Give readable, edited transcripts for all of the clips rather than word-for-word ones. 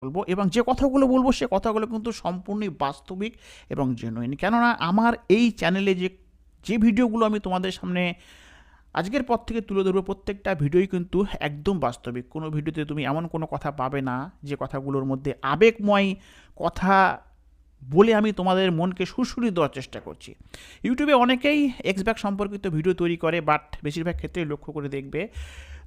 বলবো এবং যে কথাগুলো বলবো সে কথাগুলো কিন্তু সম্পূর্ণই বাস্তবিক এবং জেনুইন। কেননা আমার এই চ্যানেলে যে যে ভিডিওগুলো আমি তোমাদের সামনে আজকের পর থেকে তুলে ধরবো, প্রত্যেকটা ভিডিওই কিন্তু একদম বাস্তবিক। কোনো ভিডিওতে তুমি এমন কোনো কথা পাবে না যে কথাগুলোর মধ্যে আবেগময় কথা বলে আমি তোমাদের মনকে সুরসুরি দেওয়ার চেষ্টা করছি। ইউটিউবে অনেকেই এক্সব্যাক সম্পর্কিত ভিডিও তৈরি করে, বাট বেশিরভাগ ক্ষেত্রেই লক্ষ্য করে দেখবে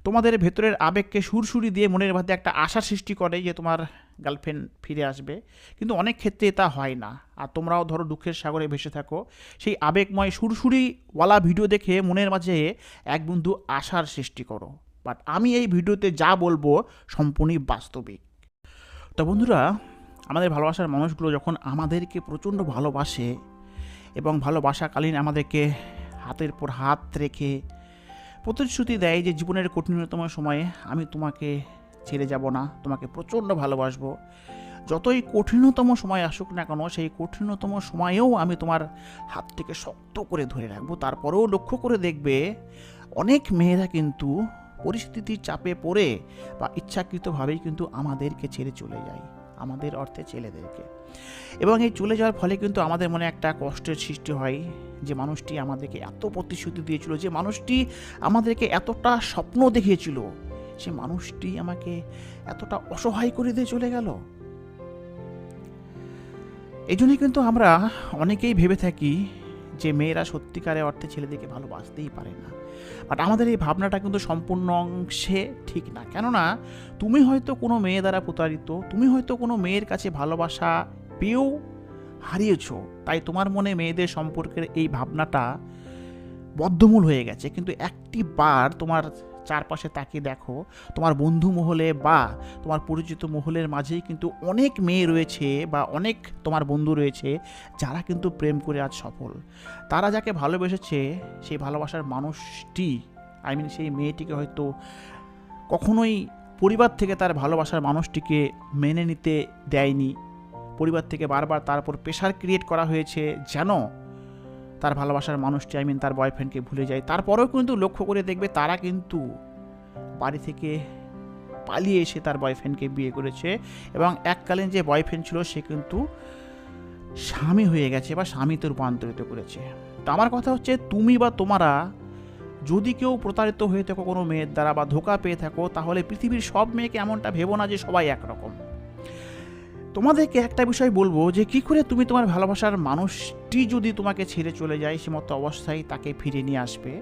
তোমাদের ভেতরের আবেগকে সুরসুরি দিয়ে মনের মধ্যে একটা আশা সৃষ্টি করে যে তোমার গার্লফ্রেন্ড ফিরে আসবে, কিন্তু অনেক ক্ষেত্রে তা হয় না। আর তোমরাও ধরো দুঃখের সাগরে ভেসে থাকো, সেই আবেগময় সুরসুরিওয়ালা ভিডিও দেখে মনের মাঝে এক বিন্দু আশার সৃষ্টি করো। বাট আমি এই ভিডিওতে যা বলবো সম্পূর্ণই বাস্তবিক। তো বন্ধুরা, আমাদের ভালোবাসার মানুষগুলো যখন আমাদেরকে প্রচণ্ড ভালোবাসে এবং ভালোবাসাকালীন আমাদেরকে হাতের পর হাত রেখে প্রতিশ্রুতি দেয় যে জীবনের কঠিনতম সময়ে আমি তোমাকে ছেড়ে যাব না, তোমাকে প্রচণ্ড ভালোবাসবো, যতই কঠিনতম সময় আসুক না কেন সেই কঠিনতম সময়েও আমি তোমার হাতটিকে শক্ত করে ধরে রাখবো, তারপরেও লক্ষ্য করে দেখবে অনেক মেয়েরা কিন্তু পরিস্থিতির চাপে পড়ে বা ইচ্ছাকৃতভাবেই কিন্তু আমাদেরকে ছেড়ে চলে যায়, আমাদের অর্থে ছেলেদেরকে। এবং এই চলে যাওয়ার ফলে কিন্তু আমাদের মনে একটা কষ্টের সৃষ্টি হয় যে মানুষটি আমাদেরকে এত প্রতিশ্রুতি দিয়েছিল, যে মানুষটি আমাদেরকে এতটা স্বপ্ন দেখিয়েছিল, সে মানুষটি আমাকে এতটা অসহায় করে দিয়ে চলে গেল। এই জন্যই কিন্তু আমরা অনেকেই ভেবে থাকি যে মেয়েরা সত্যিকারের অর্থে ছেলেদেরকে ভালোবাসতেই পারে না। বাট আমাদের এই ভাবনাটা কিন্তু সম্পূর্ণ অংশে ঠিক না। কেননা তুমি হয়তো কোনো মেয়ে দ্বারা প্রতারিত, তুমি হয়তো কোনো মেয়ের কাছে ভালোবাসা পেয়েও হারিয়েছ, তাই তোমার মনে মেয়েদের সম্পর্কের এই ভাবনাটা বদ্ধমূল হয়ে গেছে। কিন্তু একটি বার তোমার চারপাশে তাকিয়ে দেখো, তোমার বন্ধু মহলে বা তোমার পরিচিত মহলের মাঝেই কিন্তু অনেক মেয়ে রয়েছে বা অনেক তোমার বন্ধু রয়েছে যারা কিন্তু প্রেম করে আজ সফল। তারা যাকে ভালোবেসেছে সেই ভালোবাসার মানুষটি, সেই মেয়েটিকে হয়তো কখনোই পরিবার থেকে তার ভালোবাসার মানুষটিকে মেনে নিতে দেয়নি। পরিবার থেকে বারবার তার উপর প্রেশার ক্রিয়েট করা হয়েছে যেন তার ভালোবাসার মানুষটি তার বয়ফ্রেন্ডকে ভুলে যায়। তারপরেও কিন্তু লক্ষ্য করে দেখবে তারা কিন্তু বাড়ি থেকে পালিয়ে এসে তার বয়ফ্রেন্ডকে বিয়ে করেছে এবং এককালীন যে বয়ফ্রেন্ড ছিল সে কিন্তু স্বামী হয়ে গেছে বা স্বামীতে রূপান্তরিত করেছে। তো আমার কথা হচ্ছে, তুমি বা তোমরা যদি কেউ প্রতারিত হয়ে থাকো কোনো মেয়ের দ্বারা বা ধোঁকা পেয়ে থাকো, তাহলে পৃথিবীর সব মেয়েকে এমনটা ভেবো না যে সবাই একরকম। তোমাদেরকে একটা বিষয় বলবো যে কী করে তুমি তোমার ভালোবাসার মানুষটি যদি তোমাকে ছেড়ে চলে যায় সে মতো অবস্থায় তাকে ফিরে নিয়ে আসবে,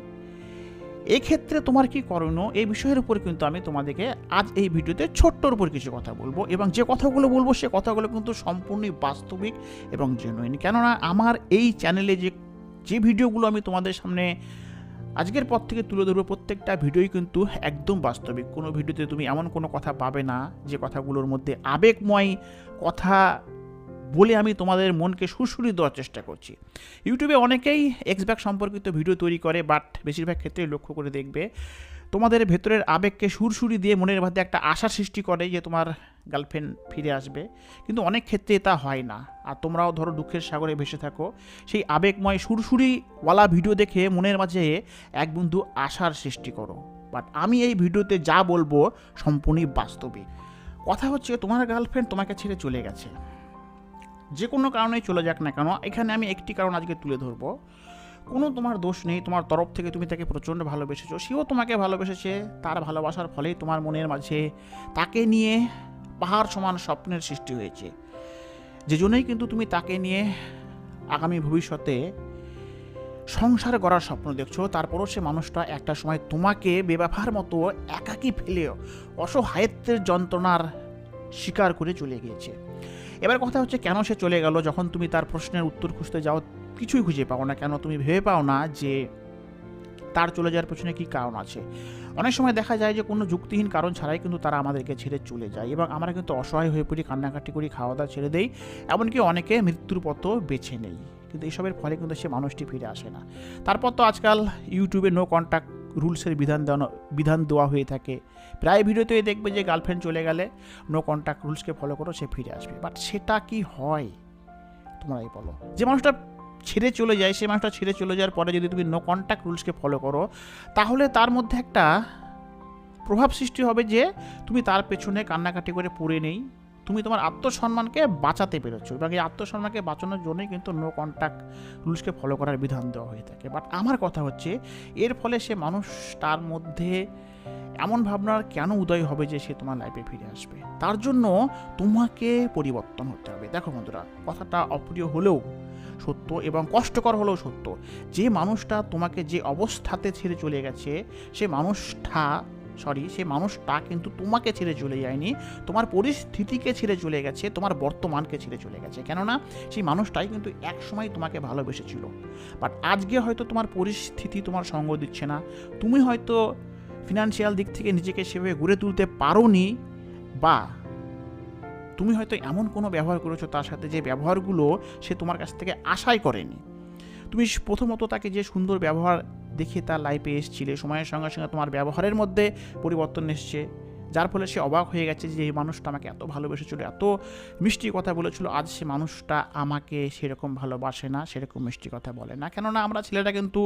এক্ষেত্রে তোমার কি করণীয় এই বিষয়ের উপর কিন্তু আমি তোমাদেরকে আজ এই ভিডিওতে ছোট্টর উপর কিছু কথা বলবো এবং যে কথাগুলো বলবো সে কথাগুলো কিন্তু সম্পূর্ণই বাস্তবিক এবং জেনুইন। কেননা আমার এই চ্যানেলে যে যে ভিডিওগুলো আমি তোমাদের সামনে আজকের পর থেকে তুলে ধরবো, প্রত্যেকটা ভিডিওই কিন্তু একদম বাস্তবিক। কোনো ভিডিওতে তুমি এমন কোনো কথা পাবে না যে কথাগুলোর মধ্যে আবেগময় কথা বলে আমি তোমাদের মনকে সুরসুরি দেওয়ার চেষ্টা করছি। ইউটিউবে অনেকেই এক্সব্যাক সম্পর্কিত ভিডিও তৈরি করে, বাট বেশিরভাগ ক্ষেত্রেই লক্ষ্য করে দেখবে তোমাদের ভেতরের আবেগকে সুরসুরি দিয়ে মনের মধ্যে একটা আশা সৃষ্টি করে যে তোমার গার্লফ্রেন্ড ফিরে আসবে, কিন্তু অনেক ক্ষেত্রে তা হয় না। আর তোমরাও ধরো দুঃখের সাগরে ভেসে থাকো, সেই আবেগময় সুরসুরিওয়ালা ভিডিও দেখে মনের মাঝে এক বিন্দু আশার সৃষ্টি করো। বাট আমি এই ভিডিওতে যা বলবো সম্পূর্ণই বাস্তবিক। কথা হচ্ছে, তোমার গার্লফ্রেন্ড তোমাকে ছেড়ে চলে গেছে, যে কোনো কারণেই চলে যাক না কেন, এখানে আমি একটি কারণ আজকে তুলে ধরবো। কোনো তোমার দোষ নেই, তোমার তরফ থেকে তুমি তাকে প্রচণ্ড ভালোবেসেছো, সেও তোমাকে ভালোবেসেছে, তার ভালোবাসার ফলেই তোমার মনের মাঝে তাকে নিয়ে পাহাড় সমান স্বপ্নের সৃষ্টি হয়েছে, যে জন্যই কিন্তু তুমি তাকে নিয়ে আগামী ভবিষ্যতে সংসার গড়ার স্বপ্ন দেখছো। তারপরও সে মানুষটা একটা সময় তোমাকে বেব্যাপার মতো একাকী ফেলেও অসহায়ত্বের যন্ত্রণার স্বীকার করে চলে গিয়েছে। এবার কথা হচ্ছে, কেন সে চলে গেল? যখন তুমি তার প্রশ্নের উত্তর খুঁজতে যাও কিছুই খুঁজে পাও না। কেন তুমি ভেবে পাও না যে তার চলে যাওয়ার পেছনে কী কারণ আছে? অনেক সময় দেখা যায় যে কোনো যুক্তিহীন কারণ ছাড়াই কিন্তু তারা আমাদেরকে ছেড়ে চলে যায় এবং আমরা কিন্তু অসহায় হয়ে পড়ি, কান্নাকাটি করি, খাওয়া দাওয়া ছেড়ে দেই, এমনকি অনেকে মৃত্যুর পথও বেছে নেই। কিন্তু এইসবের ফলে কিন্তু সে মানুষটি ফিরে আসে না। তারপর তো আজকাল ইউটিউবে নো কন্ট্যাক্ট রুলসের বিধান দেওয়া হয়ে থাকে। প্রায় ভিডিওতে দেখবে যে গার্লফ্রেন্ড চলে গেলে নো কন্ট্যাক্ট রুলসকে ফলো করো, সে ফিরে আসবে। বাট সেটা কি হয় তোমরাই বলো? যে মানুষটা ছেড়ে চলে যায়, সেই মানুষটা ছেড়ে চলে যাওয়ার পরে যদি তুমি নো কন্ট্যাক্ট রুলসকে ফলো করো, তাহলে তার মধ্যে একটা প্রভাব সৃষ্টি হবে যে তুমি তার পেছনে কান্নাকাটি করে পড়ে নেই, তুমি তোমার আত্মসম্মানকে বাঁচাতে পেরেছো, এবং এই আত্মসম্মানকে বাঁচানোর জন্যই কিন্তু নো কন্ট্যাক্ট রুলসকে ফলো করার বিধান দেওয়া হয়ে থাকে। বাট আমার কথা হচ্ছে, এর ফলে সে মানুষটার মধ্যে এমন ভাবনার কেন উদয় হবে যে সে তোমার লাইফে ফিরে আসবে? তার জন্য তোমাকে পরিবর্তন হতে হবে। দেখো বন্ধুরা, কথাটা অপ্রিয় হলেও সত্য এবং কষ্টকর হলেও সত্য, যে মানুষটা তোমাকে যে অবস্থাতে ছেড়ে চলে গেছে, সে মানুষটা কিন্তু তোমাকে ছেড়ে চলে যায়নি, তোমার পরিস্থিতিকে ছেড়ে চলে গেছে, তোমার বর্তমানকে ছেড়ে চলে গেছে। কেননা সেই মানুষটাই কিন্তু একসময় তোমাকে ভালোবেসেছিল, বাট আজকে হয়তো তোমার পরিস্থিতি তোমার সঙ্গ দিচ্ছে না, তুমি হয়তো ফিনান্সিয়াল দিক থেকে নিজেকে সেভাবে গড়ে তুলতে পারোনি, বা তুমি হয়তো এমন কোনো ব্যবহার করেছো তার সাথে যে ব্যবহারগুলো সে তোমার কাছ থেকে আশাই করেনি। তুমি প্রথমত তাকে যে সুন্দর ব্যবহার দেখে তার লাইফে এসেছিলে, সময়ের সঙ্গে সঙ্গে তোমার ব্যবহারের মধ্যে পরিবর্তন এসছে, যার ফলে সে অবাক হয়ে গেছে যে এই মানুষটা আমাকে এত ভালোবেসেছিল, এত মিষ্টি কথা বলেছিল, আজ সে মানুষটা আমাকে সেরকম ভালোবাসে না, সেরকম মিষ্টি কথা বলে না। কেননা আমরা ছেলেরা কিন্তু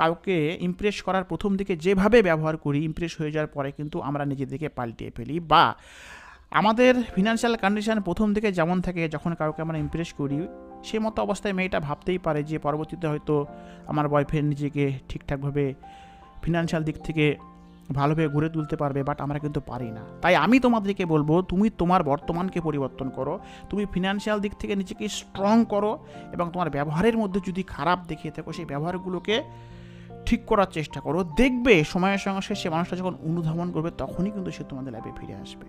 কাউকে ইমপ্রেস করার প্রথম দিকে যেভাবে ব্যবহার করি, ইমপ্রেস হয়ে যাওয়ার পরে কিন্তু আমরা নিজেদেরকে পাল্টিয়ে ফেলি, বা আমাদের ফিনান্সিয়াল কন্ডিশন প্রথম দিকে যেমন থাকে, যখন কাউকে আমরা ইমপ্রেস করি, সে মতো অবস্থায় মেয়েটা ভাবতেই পারে যে পরবর্তীতে হয়তো আমার বয়ফ্রেন্ড নিজেকে ঠিকঠাকভাবে ফিনান্সিয়াল দিক থেকে ভালোভাবে গড়ে তুলতে পারবে, বাট আমরা কিন্তু পারি না। তাই আমি তোমাদেরকে বলবো, তুমি তোমার বর্তমানকে পরিবর্তন করো, তুমি ফিনান্সিয়াল দিক থেকে নিজেকে স্ট্রং করো, এবং তোমার ব্যবহারের মধ্যে যদি খারাপ দেখিয়ে থাকো, সেই ব্যবহারগুলোকে ঠিক করার চেষ্টা করো। দেখবে সময়ের সঙ্গে সে মানুষটা যখন অনুধাবন করবে, তখনই কিন্তু সে তোমাদের লাইফে ফিরে আসবে।